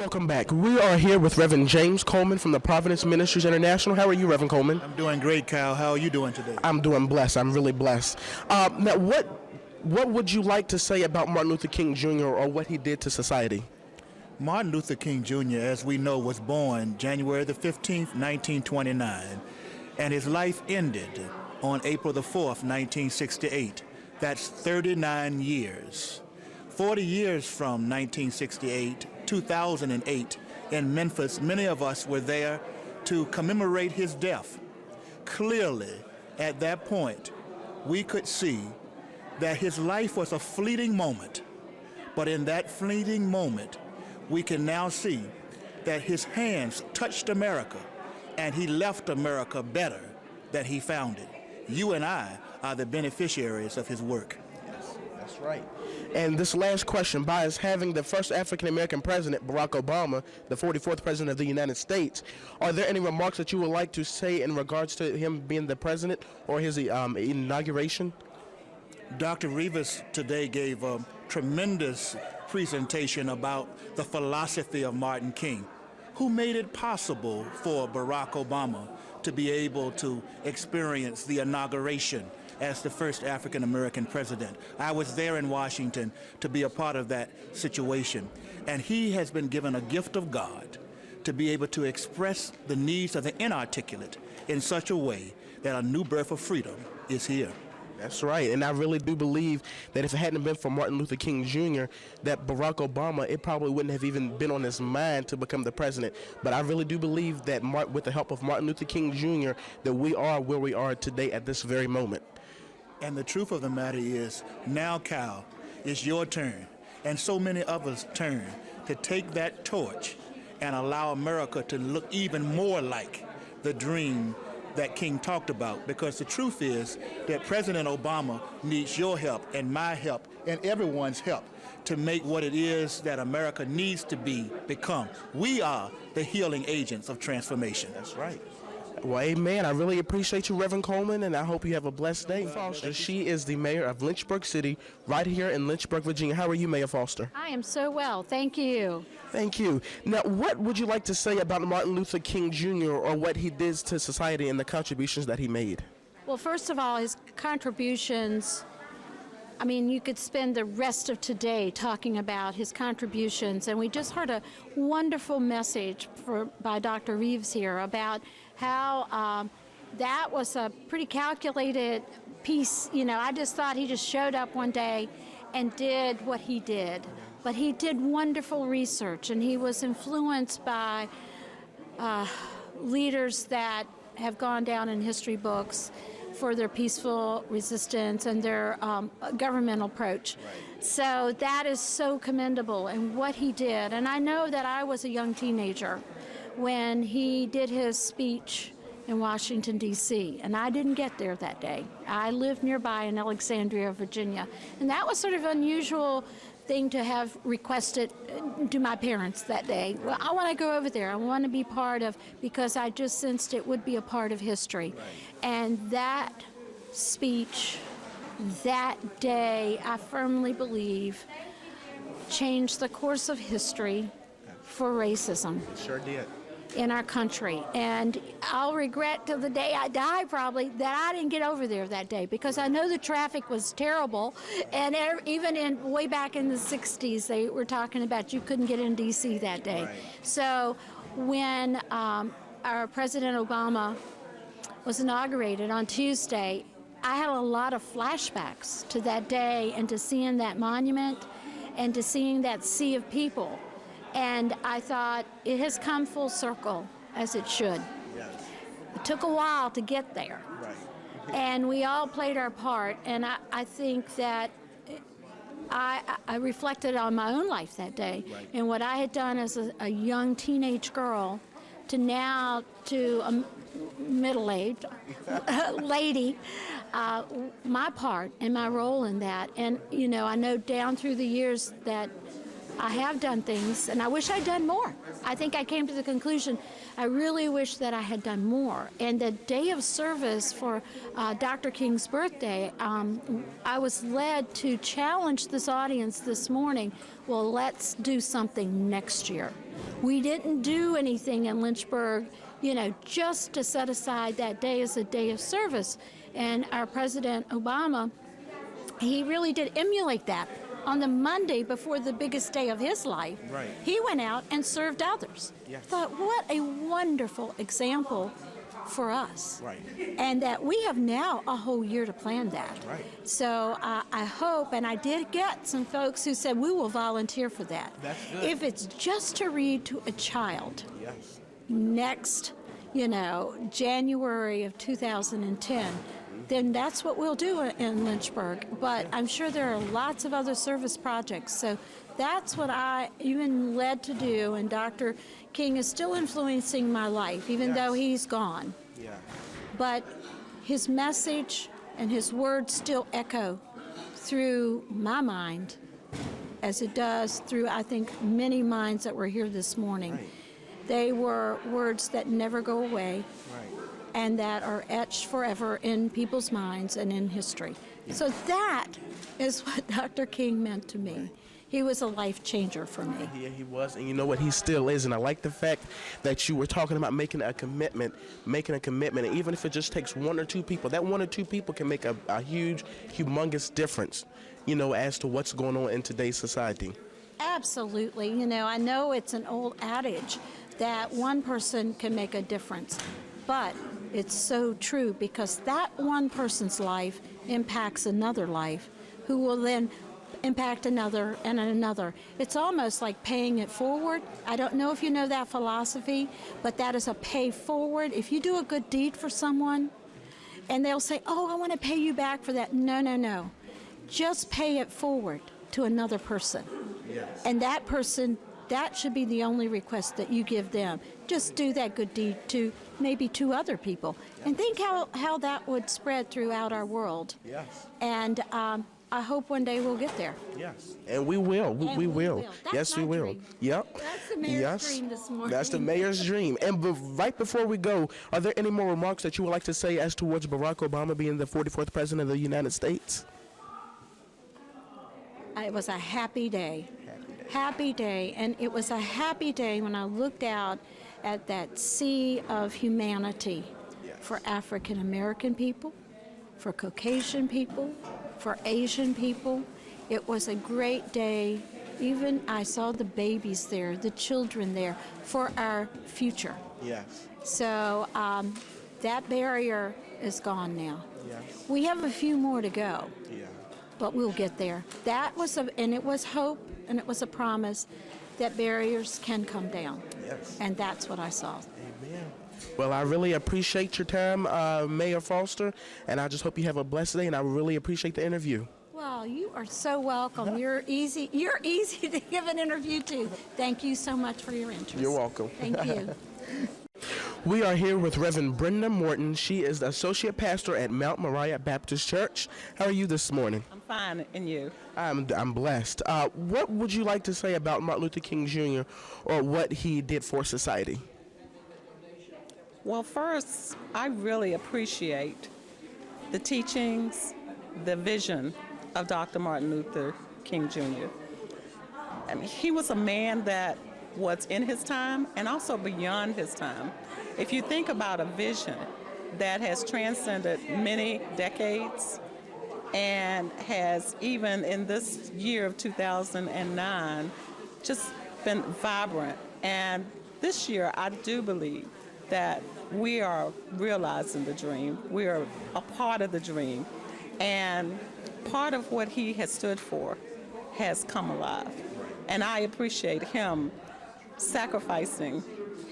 Welcome back. We are here with Reverend James Coleman from the Providence Ministries International. How are you, Reverend Coleman? I'm doing great, Kyle. How are you doing today? I'm doing blessed. I'm really blessed. Now, what would you like to say about Martin Luther King Jr. or what he did to society? Martin Luther King Jr., as we know, was born January the 15th, 1929, and his life ended on April the 4th, 1968. That's 39 years. 40 years from 1968, 2008, in Memphis, many of us were there to commemorate his death. Clearly, at that point, we could see that his life was a fleeting moment. But in that fleeting moment, we can now see that his hands touched America, and he left America better than he found it. You and I are the beneficiaries of his work. Yes, that's right. And this last question, by us having the first African-American president, Barack Obama, the 44th president of the United States, are there any remarks that you would like to say in regards to him being the president or his inauguration? Dr. Rivas today gave a tremendous presentation about the philosophy of Martin King, who made it possible for Barack Obama to be able to experience the inauguration as the first African-American president. I was there in Washington to be a part of that situation. And he has been given a gift of God to be able to express the needs of the inarticulate in such a way that a new birth of freedom is here. That's right, and I really do believe that if it hadn't been for Martin Luther King Jr., that Barack Obama, it probably wouldn't have even been on his mind to become the president. But I really do believe that with the help of Martin Luther King Jr., that we are where we are today at this very moment. And the truth of the matter is, now, Cal, it's your turn, and so many others' turn, to take that torch and allow America to look even more like the dream that King talked about. Because the truth is that President Obama needs your help and my help and everyone's help to make what it is that America needs to become. We are the healing agents of transformation. That's right. Well, amen. I really appreciate you, Reverend Coleman, and I hope you have a blessed day. Foster, she is the mayor of Lynchburg City, right here in Lynchburg, Virginia. How are you, Mayor Foster? I am so well. Thank you. Thank you. Now, what would you like to say about Martin Luther King Jr. or what he did to society and the contributions that he made? Well, first of all, his contributions, I mean, you could spend the rest of today talking about his contributions, and we just heard a wonderful message by Dr. Reeves here about how that was a pretty calculated piece. You know, I just thought he just showed up one day and did what he did. But he did wonderful research, and he was influenced by leaders that have gone down in history books for their peaceful resistance and their governmental approach. Right. So that is so commendable in what he did. And I know that I was a young teenager when he did his speech in Washington, D.C., and I didn't get there that day. I lived nearby in Alexandria, Virginia, and that was sort of an unusual thing to have requested to my parents that day. Well, I want to go over there. I want to be part of, because I just sensed it would be a part of history. Right. And that speech, that day, I firmly believe, changed the course of history for racism. It sure did. In our country. And I'll regret till the day I die probably that I didn't get over there that day, because I know the traffic was terrible, and even way back in the 60s they were talking about you couldn't get in D.C. that day. Right. So when our President Obama was inaugurated on Tuesday, I had a lot of flashbacks to that day and to seeing that monument and to seeing that sea of people. And I thought, it has come full circle, as it should. Yes. It took a while to get there. Right. And we all played our part, and I think that I reflected on my own life that day. Right. And what I had done as a young teenage girl to now to a middle-aged lady, my part and my role in that. And, you know, I know down through the years that I have done things, and I wish I'd done more. I think I came to the conclusion I really wish that I had done more. And the day of service for Dr. King's birthday, I was led to challenge this audience this morning. Well, let's do something next year. We didn't do anything in Lynchburg, just to set aside that day as a day of service. And our President Obama, he really did emulate that. On the Monday before the biggest day of his life, right, he went out and served others. Yes. Thought, what a wonderful example for us. Right. And that we have now a whole year to plan that. Right. So I hope, and I did get some folks who said, we will volunteer for that. That's good. If it's just to read to a child, Yes. next, January of 2010, then that's what we'll do in Lynchburg. But I'm sure there are lots of other service projects. So that's what I even led to do. And Dr. King is still influencing my life, even though he's gone. Yeah. But his message and his words still echo through my mind, as it does through, I think, many minds that were here this morning. Right. They were words that never go away. Right. And that are etched forever in people's minds and in history. So that is what Dr. King meant to me. He was a life changer for me. Yeah, he was, and you know what? He still is. And I like the fact that you were talking about making a commitment, and even if it just takes one or two people, that one or two people can make a huge, humongous difference, as to what's going on in today's society. Absolutely. I know it's an old adage that one person can make a difference, but it's so true, because that one person's life impacts another life, who will then impact another and another. It's almost like paying it forward. I don't know if you know that philosophy, but that is a pay forward. If you do a good deed for someone, and they'll say, oh, I want to pay you back for that. No. Just pay it forward to another person. Yes. And that person, that should be the only request that you give them. Just do that good deed to maybe two other people. And think how that would spread throughout our world. Yes. And I hope one day we'll get there. Yes. And we will. We will. That's yes, my we will. dream. Yep. That's the mayor's dream this morning. That's the mayor's dream. And right before we go, are there any more remarks that you would like to say as towards Barack Obama being the 44th president of the United States? It was a happy day. Happy day. And it was a happy day when I looked out at that sea of humanity for African American people, for Caucasian people, for Asian people. It was a great day. Even I saw the babies there, the children there, for our future. Yes. So that barrier is gone now. Yes. We have a few more to go. Yeah. But we'll get there. And it was hope, and it was a promise that barriers can come down. Yes. And that's what I saw. Amen. Well, I really appreciate your time, Mayor Foster, and I just hope you have a blessed day, and I really appreciate the interview. Well, you are so welcome. You're easy to give an interview to. Thank you so much for your interest. You're welcome. Thank you. We are here with Reverend Brenda Morton. She is the Associate Pastor at Mount Moriah Baptist Church. How are you this morning? I'm fine, and you? I'm blessed. What would you like to say about Martin Luther King Jr. or what he did for society? Well, first, I really appreciate the teachings, the vision of Dr. Martin Luther King Jr. I mean, he was a man that was in his time and also beyond his time. If you think about a vision that has transcended many decades and has, even in this year of 2009, just been vibrant. And this year, I do believe that we are realizing the dream. We are a part of the dream. And part of what he has stood for has come alive. And I appreciate him sacrificing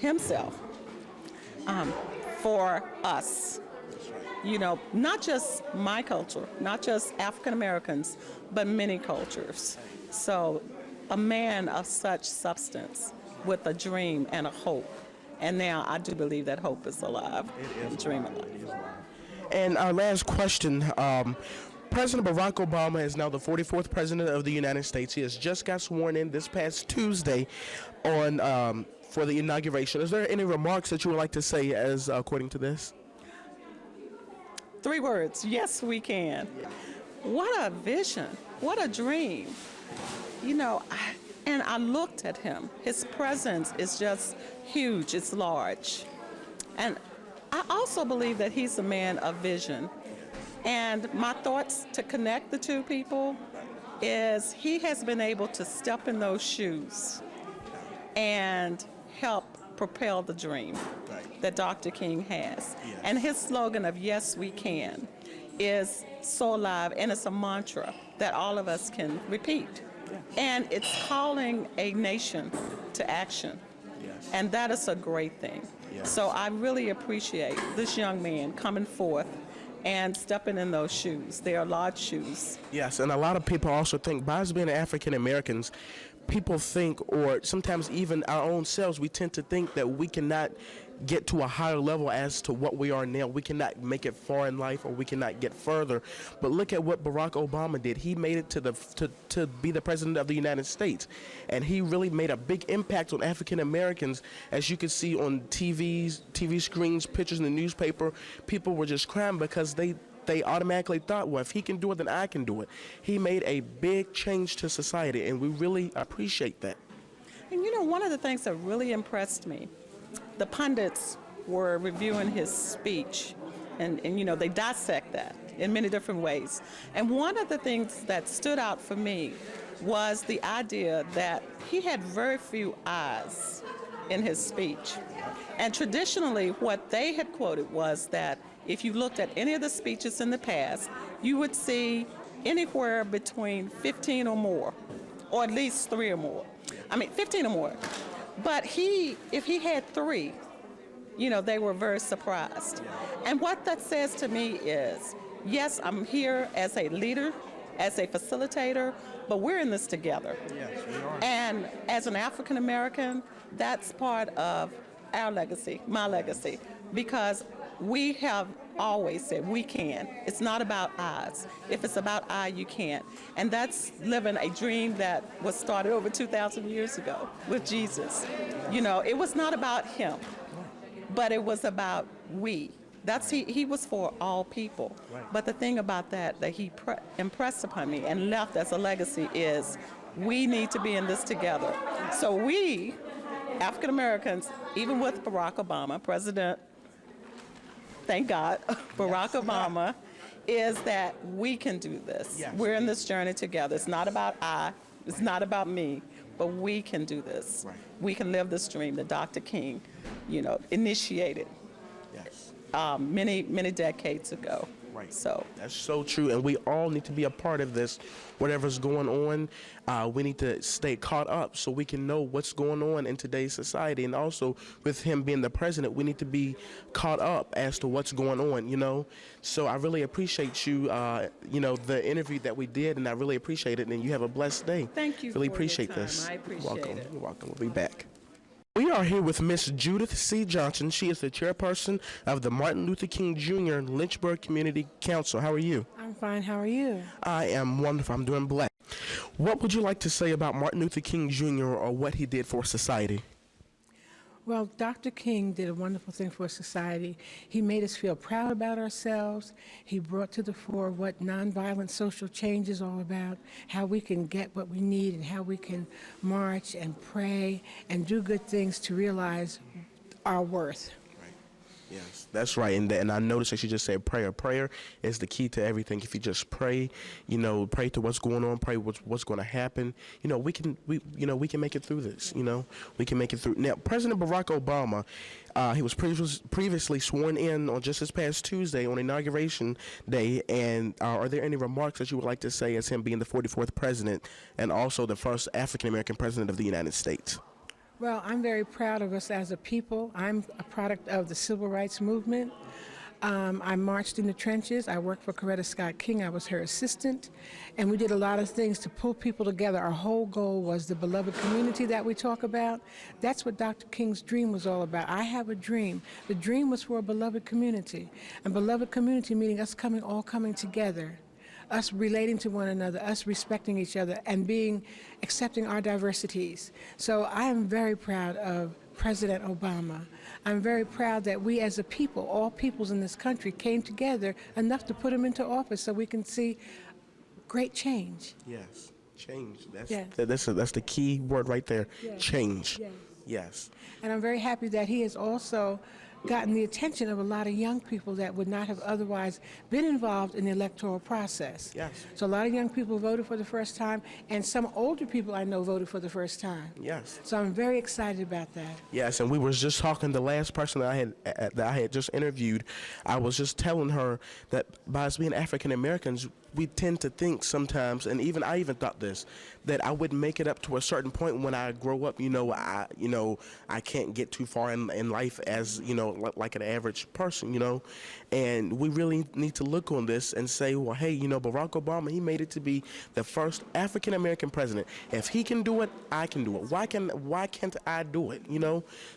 himself for us. You know, not just my culture, not just African Americans, but many cultures. So a man of such substance with a dream and a hope. And now I do believe that hope is alive. It is dream alive. alive. It is alive. And our last question, President Barack Obama is now the 44th President of the United States. He has just got sworn in this past Tuesday on for the inauguration. Is there any remarks that you would like to say as according to this? 3 words, yes, we can. What a vision, what a dream. You know, and I looked at him. His presence is just huge, it's large. And I also believe that he's a man of vision. And my thoughts to connect the two people is he has been able to step in those shoes and help propel the dream that Dr. King has. Yes. And his slogan of yes, we can is so alive, and it's a mantra that all of us can repeat. Yes. And it's calling a nation to action. Yes. And that is a great thing. Yes. So I really appreciate this young man coming forth and stepping in those shoes. They are large shoes. Yes, and a lot of people also think, by us being African Americans, people think, or sometimes even our own selves, we tend to think that we cannot get to a higher level as to what we are now. We cannot make it far in life, or we cannot get further. But look at what Barack Obama did. He made it to be the president of the United States, and he really made a big impact on African Americans. As you can see on TV screens, pictures in the newspaper, people were just crying because they automatically thought, well, if he can do it, then I can do it. He made a big change to society, and we really appreciate that. And you know, one of the things that really impressed me, the pundits were reviewing his speech, and you know, they dissect that in many different ways. And one of the things that stood out for me was the idea that he had very few I's in his speech. And traditionally, what they had quoted was that if you looked at any of the speeches in the past, you would see anywhere between 15 or more, or at least 3 or more. I mean, 15 or more. But if he had 3, you know, they were very surprised. And what that says to me is, yes, I'm here as a leader, as a facilitator, but we're in this together. Yes, we are. And as an African American, that's part of our legacy, my legacy, because we have always said we can. It's not about us. If it's about I, you can't. And that's living a dream that was started over 2,000 years ago with Jesus. You know, it was not about him, but it was about we. He was for all people. Right. But the thing about that he impressed upon me and left as a legacy is we need to be in this together. So we, African Americans, even with Barack Obama, President, thank God, Barack Obama, is that we can do this. Yes. We're in this journey together. It's not about it's not about me, but we can do this. Right. We can live this dream that Dr. King, you know, initiated Yes. many decades ago. Right. So That's so true, and we all need to be a part of this. Whatever's going on, we need to stay caught up so we can know what's going on in today's society. And also, with him being the president, we need to be caught up as to what's going on, you know. So I really appreciate you, you know, the interview that we did, and I really appreciate it. And you have a blessed day. Thank you Really for your appreciate time. this. I appreciate You're welcome. it. You're welcome. We'll be back. We are here with Miss Judith C. Johnson. She is the chairperson of the Martin Luther King Jr. Lynchburg Community Council. How are you? I'm fine. How are you? I am wonderful. I'm doing black. What would you like to say about Martin Luther King Jr. or what he did for society? Well, Dr. King did a wonderful thing for society. He made us feel proud about ourselves. He brought to the fore what nonviolent social change is all about, how we can get what we need and how we can march and pray and do good things to realize our worth. Yes, that's right. And I noticed that she just said prayer. Prayer is the key to everything. If you just pray, you know, pray to what's going on, pray what's going to happen. You know, we can make it through this. You know, we can make it through. Now, President Barack Obama, he was previously sworn in on just this past Tuesday on Inauguration Day. And are there any remarks that you would like to say as him being the 44th president and also the first African American president of the United States? Well, I'm very proud of us as a people. I'm a product of the civil rights movement. I marched in the trenches. I worked for Coretta Scott King. I was her assistant. And we did a lot of things to pull people together. Our whole goal was the beloved community that we talk about. That's what Dr. King's dream was all about. I have a dream. The dream was for a beloved community. And beloved community meaning us all coming together. us relating to one another, us respecting each other, and accepting our diversities. So I am very proud of President Obama. I'm very proud that we as a people, all peoples in this country, came together enough to put him into office so we can see great change. Yes, change. Yes. That's the key word right there. Yes. Change. Yes. Yes. And I'm very happy that he has also gotten the attention of a lot of young people that would not have otherwise been involved in the electoral process. Yes. So a lot of young people voted for the first time, and some older people I know voted for the first time. Yes. So I'm very excited about that. Yes, and we was just talking. The last person that I had just interviewed, I was just telling her that by us being African Americans, we tend to think sometimes, and I even thought this, that I wouldn't make it up to a certain point when I grow up. I can't get too far in life as like an average person. And we really need to look on this and say, well, hey, Barack Obama, he made it to be the first African American president. If he can do it, I can do it. Why can't I do it?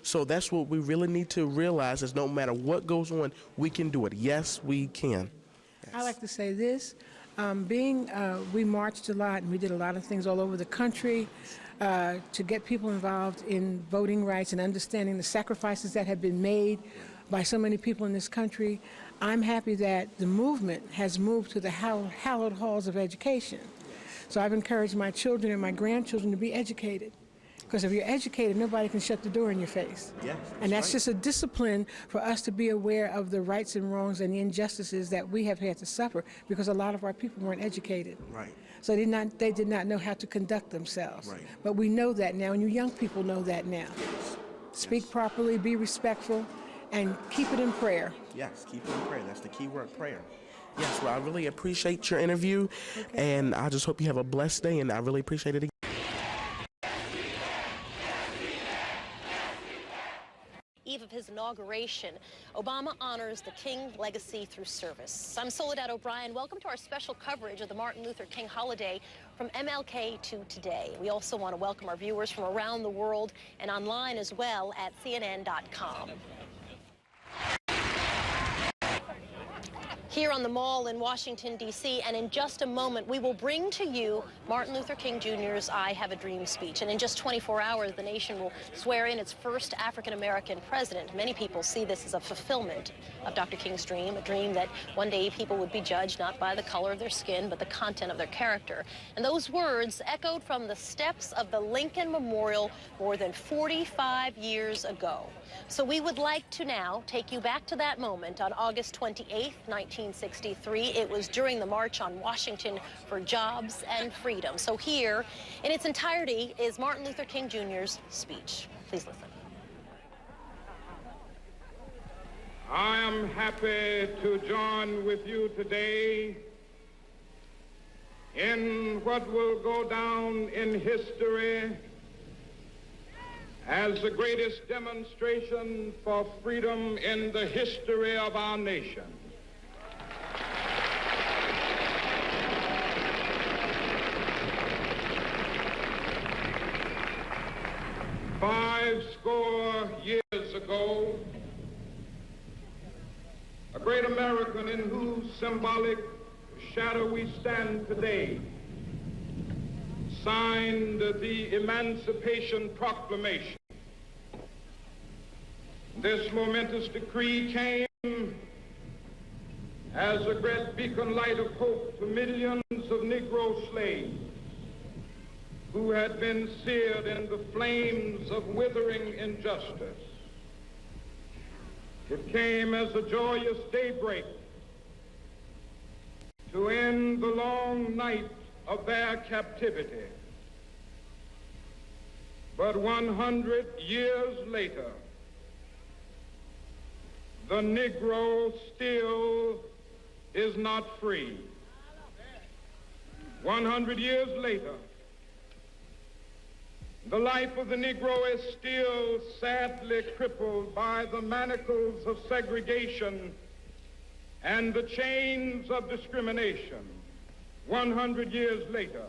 So that's what we really need to realize: is no matter what goes on, we can do it. Yes, we can. Yes. I like to say this. We marched a lot and we did a lot of things all over the country to get people involved in voting rights and understanding the sacrifices that have been made by so many people in this country. I'm happy that the movement has moved to the hallowed halls of education. So I've encouraged my children and my grandchildren to be educated. Because if you're educated, nobody can shut the door in your face. Yes, and that's right. just a discipline for us to be aware of the rights and wrongs and the injustices that we have had to suffer because a lot of our people weren't educated. Right. So they did not know how to conduct themselves. Right. But we know that now, and you young people know that now. Speak properly, be respectful, and keep it in prayer. Yes, keep it in prayer. That's the key word, prayer. Yes, well, I really appreciate your interview, and I just hope you have a blessed day, and I really appreciate it again. Eve of his inauguration, Obama honors the King legacy through service. I'm Soledad O'Brien. Welcome to our special coverage of the Martin Luther King holiday from MLK to today. We also want to welcome our viewers from around the world and online as well at CNN.com. Here on the Mall in Washington, D.C., and in just a moment, we will bring to you Martin Luther King Jr.'s I Have a Dream speech. And in just 24 hours, the nation will swear in its first African-American president. Many people see this as a fulfillment of Dr. King's dream, a dream that one day people would be judged not by the color of their skin, but the content of their character. And those words echoed from the steps of the Lincoln Memorial more than 45 years ago. So we would like to now take you back to that moment on August 28th, 1963. It was during the March on Washington for Jobs and Freedom. So here, in its entirety, is Martin Luther King Jr.'s speech. Please listen. I am happy to join with you today in what will go down in history as the greatest demonstration for freedom in the history of our nation. Fivescore years ago, a great American in whose symbolic shadow we stand today signed the Emancipation Proclamation. This momentous decree came as a great beacon light of hope to millions of Negro slaves who had been seared in the flames of withering injustice. It came as a joyous daybreak to end the long night of their captivity. But 100 years later, the Negro still is not free. 100 years later, the life of the Negro is still sadly crippled by the manacles of segregation and the chains of discrimination. 100 years later,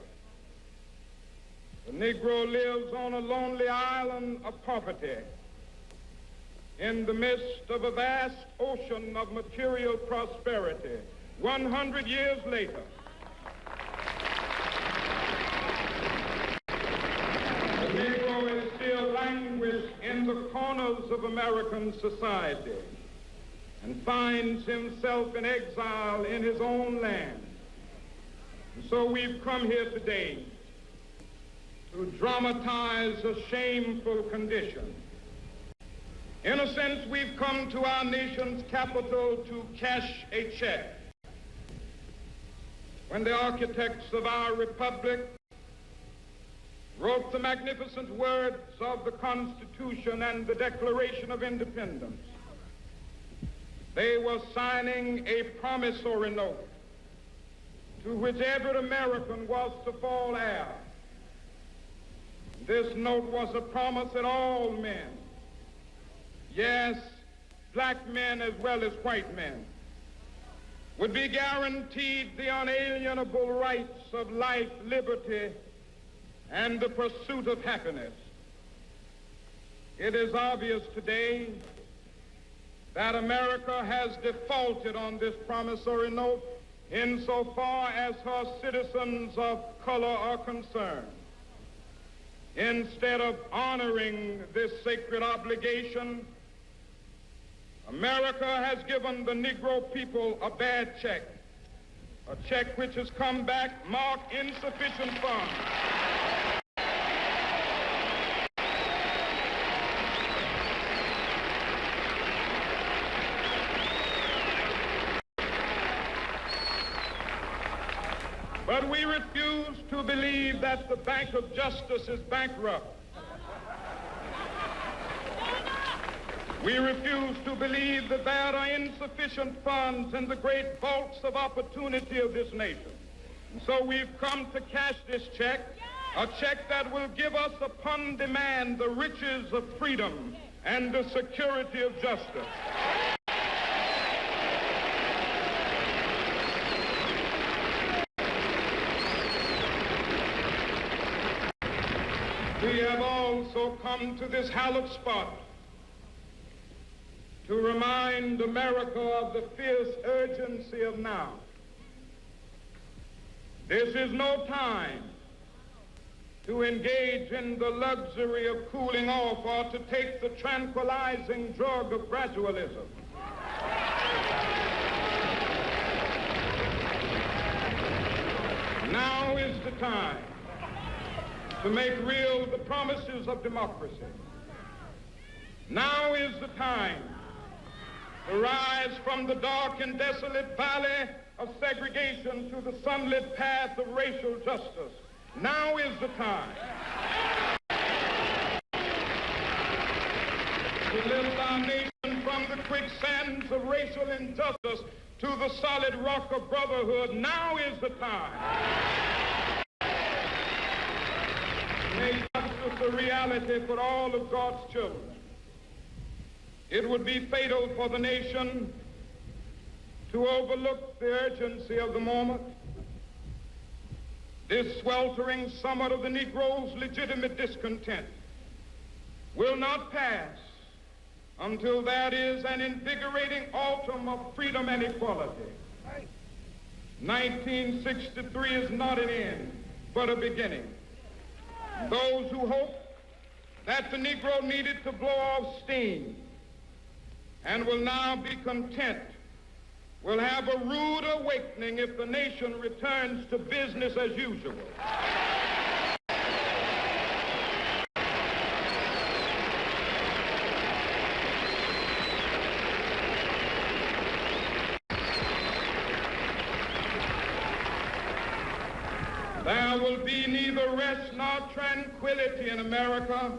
the Negro lives on a lonely island of poverty in the midst of a vast ocean of material prosperity. 100 years later, pillars of American society and finds himself in exile in his own land. And so we've come here today to dramatize a shameful condition. In a sense, we've come to our nation's capital to cash a check. When the architects of our republic wrote the magnificent words of the Constitution and the Declaration of Independence, they were signing a promissory note to which every American was to fall heir. This note was a promise that all men, yes, black men as well as white men, would be guaranteed the unalienable rights of life, liberty, and the pursuit of happiness. It is obvious today that America has defaulted on this promissory note insofar as her citizens of color are concerned. Instead of honoring this sacred obligation, America has given the Negro people a bad check, a check which has come back marked insufficient funds. But we refuse to believe that the Bank of Justice is bankrupt. We refuse to believe that there are insufficient funds in the great vaults of opportunity of this nation. And so we've come to cash this check, a check that will give us upon demand the riches of freedom and the security of justice. We have also come to this hallowed spot to remind America of the fierce urgency of now. This is no time to engage in the luxury of cooling off or to take the tranquilizing drug of gradualism. Now is the time to make real the promises of democracy. Now is the time to rise from the dark and desolate valley of segregation to the sunlit path of racial justice. Now is the time to lift our nation from the quicksands of racial injustice to the solid rock of brotherhood. Now is the time to make justice a reality for all of God's children. It would be fatal for the nation to overlook the urgency of the moment. This sweltering summit of the Negro's legitimate discontent will not pass until there is an invigorating autumn of freedom and equality. 1963 is not an end, but a beginning. Those who hope that the Negro needed to blow off steam and will now be content will have a rude awakening if the nation returns to business as usual. There will be neither rest nor tranquility in America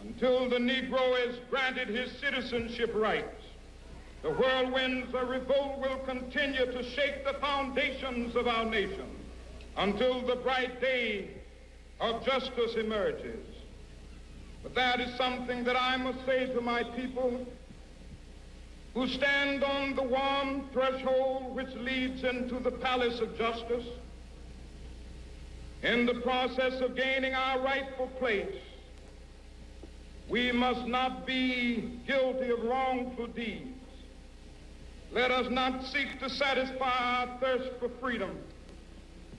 until the Negro is granted his citizenship rights. The whirlwinds of revolt will continue to shake the foundations of our nation until the bright day of justice emerges. But that is something that I must say to my people who stand on the warm threshold which leads into the palace of justice. In the process of gaining our rightful place, we must not be guilty of wrongful deeds. Let us not seek to satisfy our thirst for freedom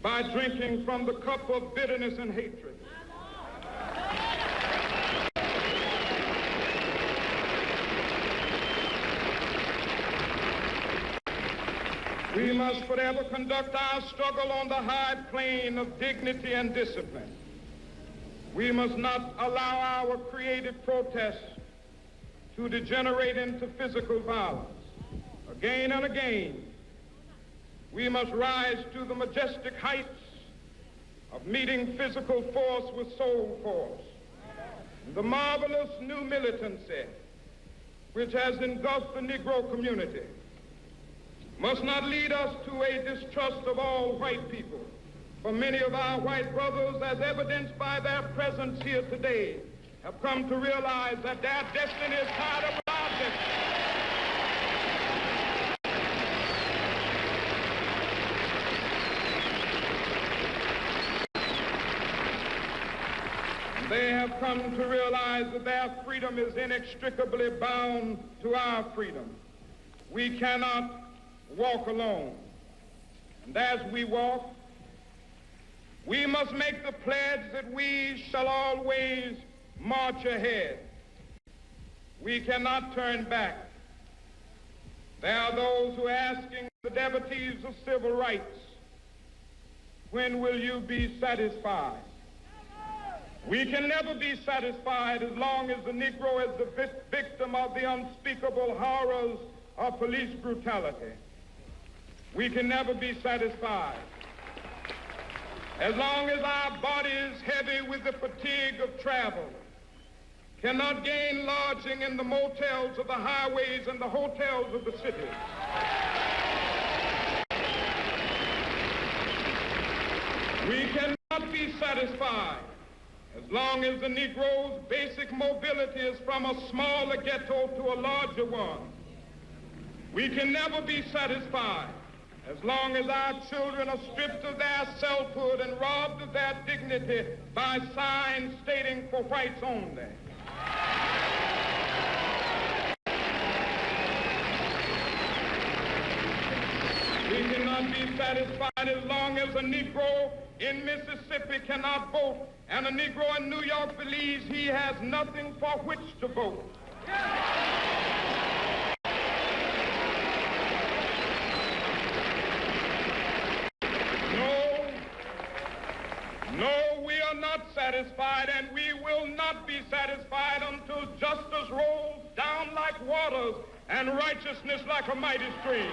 by drinking from the cup of bitterness and hatred. We must forever conduct our struggle on the high plane of dignity and discipline. We must not allow our creative protests to degenerate into physical violence. Again and again, we must rise to the majestic heights of meeting physical force with soul force. The marvelous new militancy which has engulfed the Negro community must not lead us to a distrust of all white people. For many of our white brothers, as evidenced by their presence here today, have come to realize that their destiny is tied up with our destiny. They have come to realize that their freedom is inextricably bound to our freedom. We cannot walk alone. And as we walk, we must make the pledge that we shall always march ahead. We cannot turn back. There are those who are asking the devotees of civil rights, when will you be satisfied? We can never be satisfied as long as the Negro is the victim of the unspeakable horrors of police brutality. We can never be satisfied as long as our bodies, heavy with the fatigue of travel, cannot gain lodging in the motels of the highways and the hotels of the cities. We cannot be satisfied as long as the Negro's basic mobility is from a smaller ghetto to a larger one. We can never be satisfied as long as our children are stripped of their selfhood and robbed of their dignity by signs stating for whites only. We cannot be satisfied as long as a Negro in Mississippi cannot vote and a Negro in New York believes he has nothing for which to vote. No, we are not satisfied, and we will not be satisfied until justice rolls down like waters and righteousness like a mighty stream.